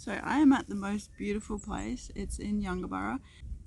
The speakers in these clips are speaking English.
So I am at the most beautiful place. It's in Yungaburra.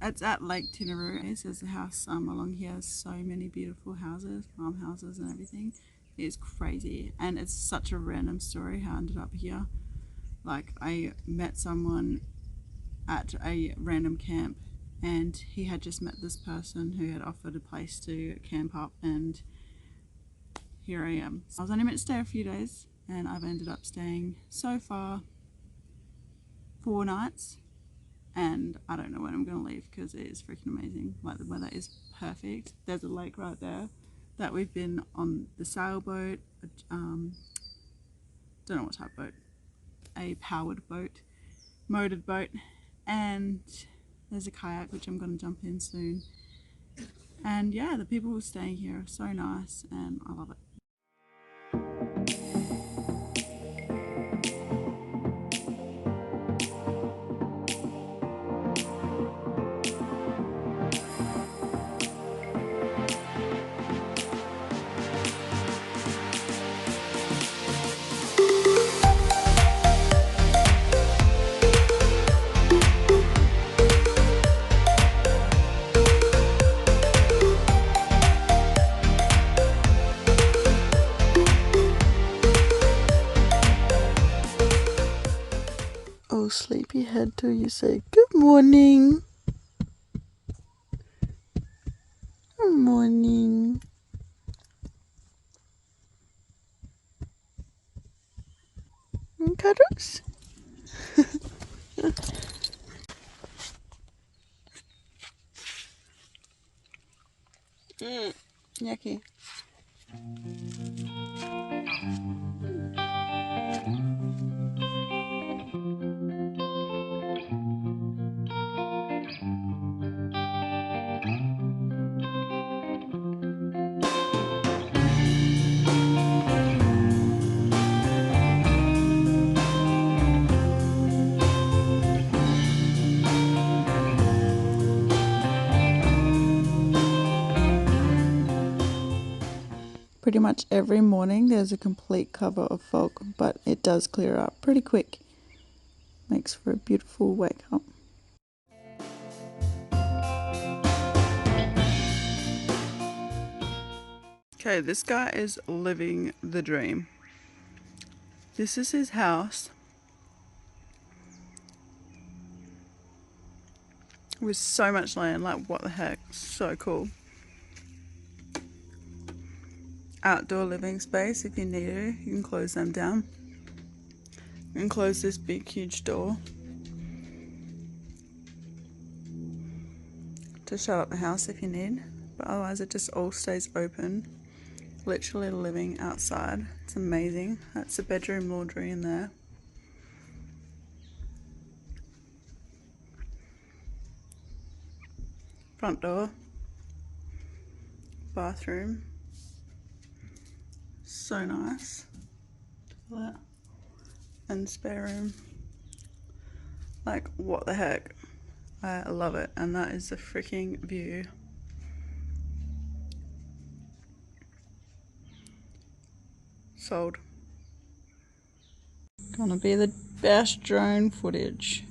It's at Lake Tinaroo. There's a house along here. There's so many beautiful houses, farmhouses and everything. It's crazy. And it's such a random story how I ended up here. Like, I met someone at a random camp and he had just met this person who had offered a place to camp up, and here I am. I was only meant to stay a few days and I've ended up staying so far 4 nights, and I don't know when I'm going to leave because it is freaking amazing. Like, the weather is perfect. There's a lake right there that we've been on the sailboat, don't know what type of boat, a powered boat, motored boat, and there's a kayak which I'm going to jump in soon. And yeah, the people who are staying here are so nice and I love it. Oh, sleepyhead, do you say good morning? Good morning. Cuddles? Yucky. Pretty much every morning there's a complete cover of fog, but it does clear up pretty quick. Makes for a beautiful wake up. Okay, this guy is living the dream. This is his house with so much land. Like, what the heck? So cool. Outdoor living space if you need to. You can close them down. You can close this big huge door to shut up the house if you need, but otherwise it just all stays open. Literally living outside. It's amazing. That's a bedroom, laundry in there. Front door. Bathroom. So nice. And spare room. Like, what the heck? I love it. And that is the freaking view. Sold. Gonna be the best drone footage.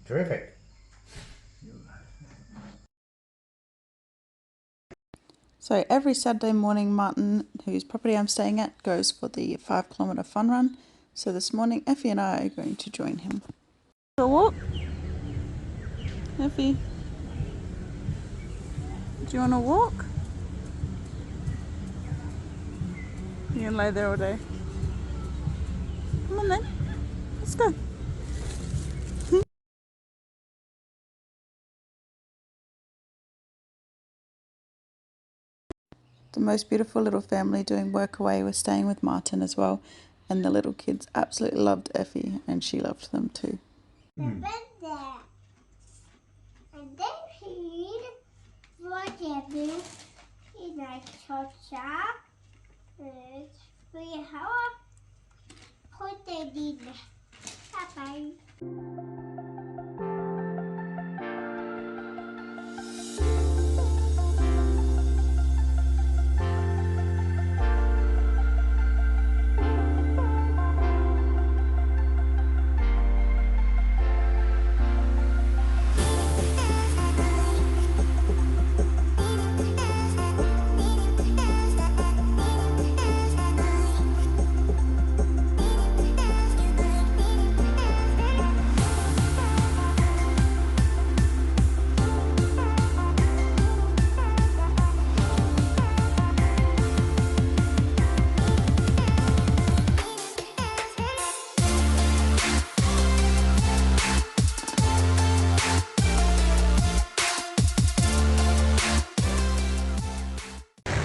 Terrific. So every Saturday morning, Martin, whose property I'm staying at, goes for the 5 kilometre fun run. So this morning, Effie and I are going to join him. For a walk? Effie, do you want to walk? You can lay there all day. Come on then, let's go. The most beautiful little family doing work away was staying with Martin as well, and the little kids absolutely loved Effie and she loved them too. And then read whatever in a torture and we have put it in. Bye-bye.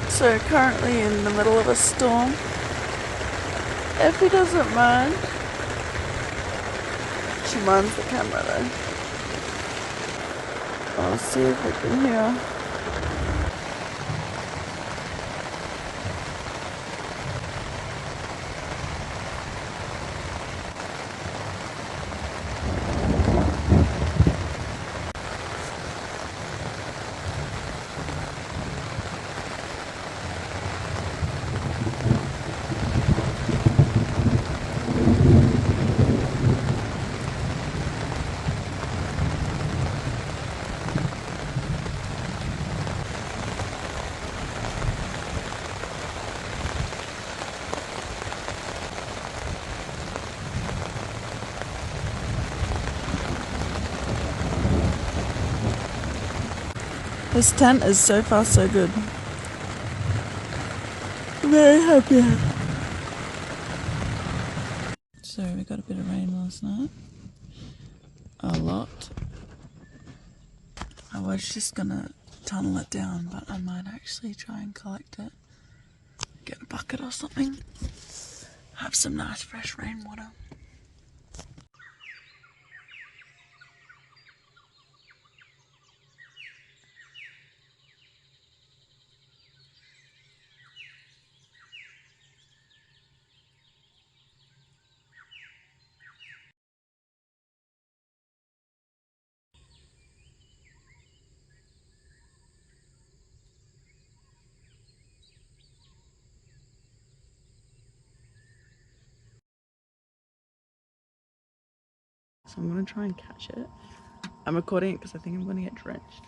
So currently in the middle of a storm. Effie doesn't mind. She minds the camera though. I'll see if we can hear. This tent is so far so good. I'm very happy. So we got a bit of rain last night. A lot. I was just gonna tunnel it down, but I might actually try and collect it. Get a bucket or something. Have some nice fresh rainwater. So I'm gonna try and catch it. I'm recording it because I think I'm gonna get drenched.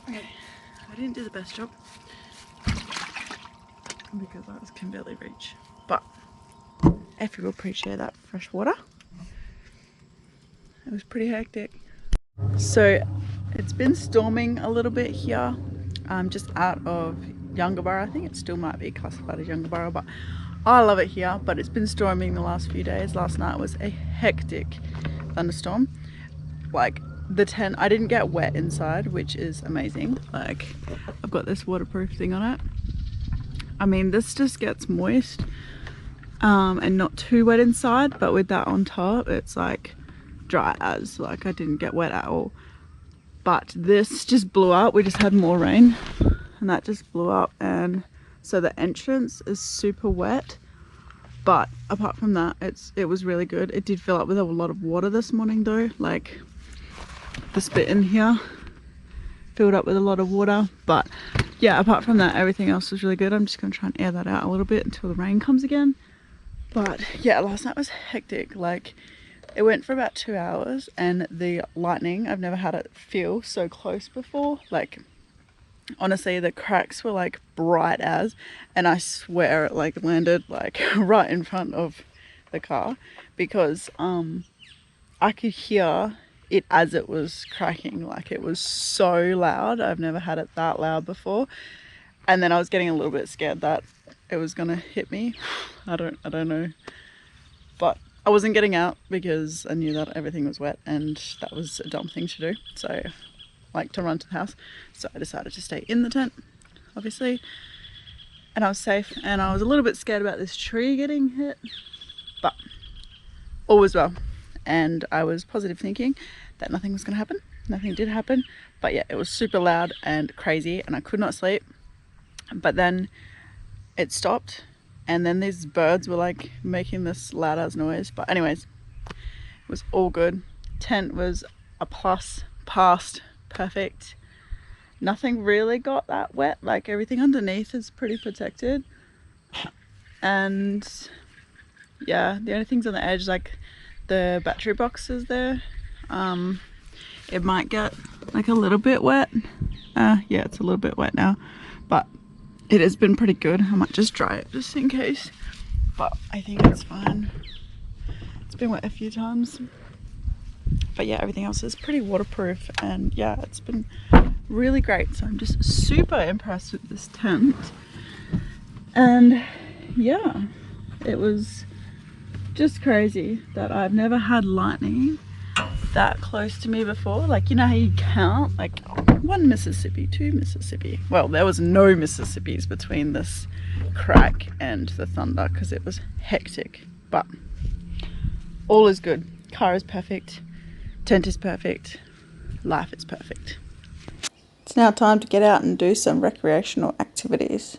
Okay, I didn't do the best job because I can barely reach, but Effie will appreciate that fresh water. It was pretty hectic. So it's been storming a little bit here. I'm just out of Yungaburra. I think it still might be classified as Yungaburra, but I love it here. But it's been storming the last few days. Last night was a hectic thunderstorm. Like the tent, I didn't get wet inside, which is amazing. Like I've got this waterproof thing on it. I mean, this just gets moist and not too wet inside, but with that on top it's like dry as, like I didn't get wet at all. But this just blew up. We just had more rain and that just blew up, and so the entrance is super wet. But apart from that, it was really good. It did fill up with a lot of water this morning though, like this bit in here filled up with a lot of water. But yeah, apart from that, everything else was really good. I'm just gonna try and air that out a little bit until the rain comes again. But yeah, last night was hectic. Like, it went for about 2 hours, and the lightning, I've never had it feel so close before. Like, honestly, the cracks were like bright as, and I swear it like landed like right in front of the car, because I could hear it as it was cracking. Like, it was so loud. I've never had it that loud before. And then I was getting a little bit scared that it was gonna hit me. I don't know, but I wasn't getting out because I knew that everything was wet, and that was a dumb thing to do. So, like, to run to the house. So I decided to stay in the tent, obviously, and I was safe. And I was a little bit scared about this tree getting hit, but all was well. And I was positive thinking that nothing was gonna happen. Nothing did happen, but yeah, it was super loud and crazy, and I could not sleep. But then it stopped, and then these birds were like making this loud ass noise. But anyways, it was all good. Tent was a plus, passed, perfect. Nothing really got that wet. Like, everything underneath is pretty protected, and yeah, the only things on the edge, like the battery boxes there, it might get like a little bit wet. Yeah, it's a little bit wet now, but it has been pretty good. I might just dry it just in case, but I think it's fine. It's been wet a few times, but yeah, everything else is pretty waterproof, and yeah, it's been really great. So I'm just super impressed with this tent. And yeah, it was just crazy that I've never had lightning that close to me before. Like, you know how you count like 1 Mississippi, 2 Mississippi. Well, there was no Mississippis between this crack and the thunder because it was hectic. But all is good. Car is perfect, tent is perfect, life is perfect. It's now time to get out and do some recreational activities.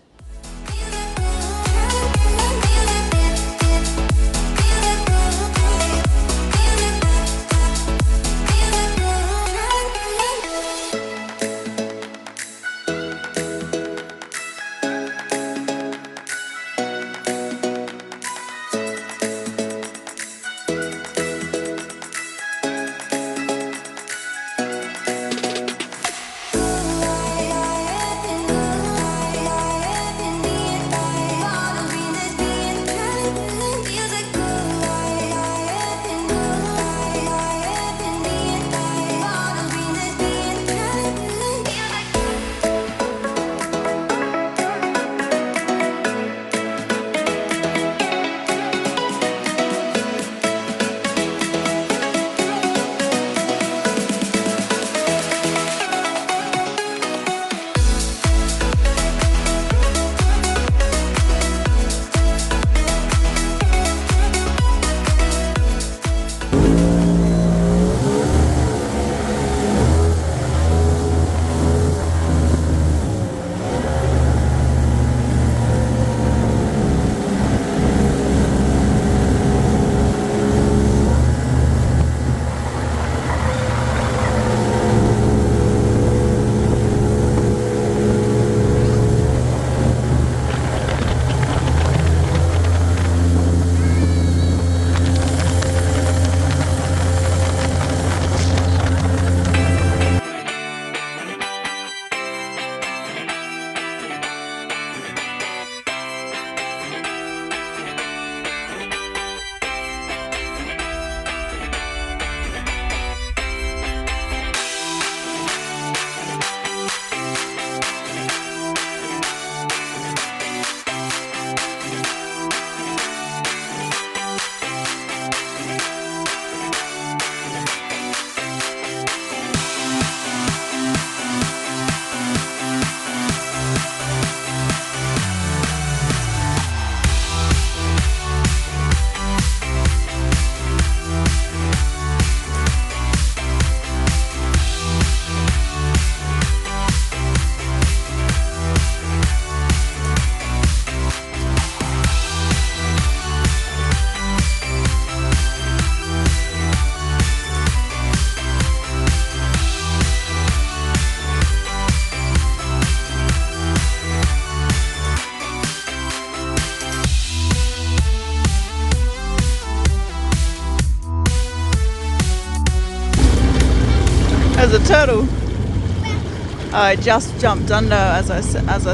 There's a turtle. Oh, I just jumped under as I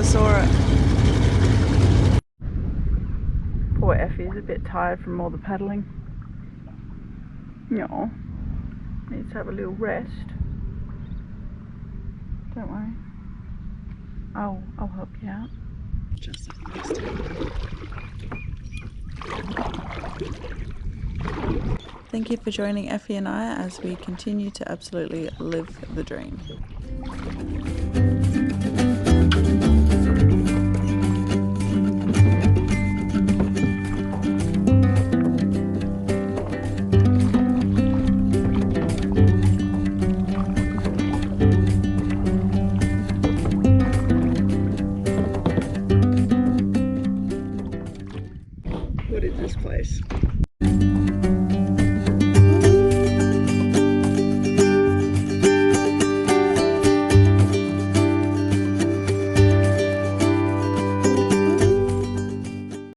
saw it. Poor Effie's a bit tired from all the paddling. No, needs to have a little rest. Don't worry. I'll help you out. Just like last time. Thank you for joining Effie and I as we continue to absolutely live the dream. What is this place?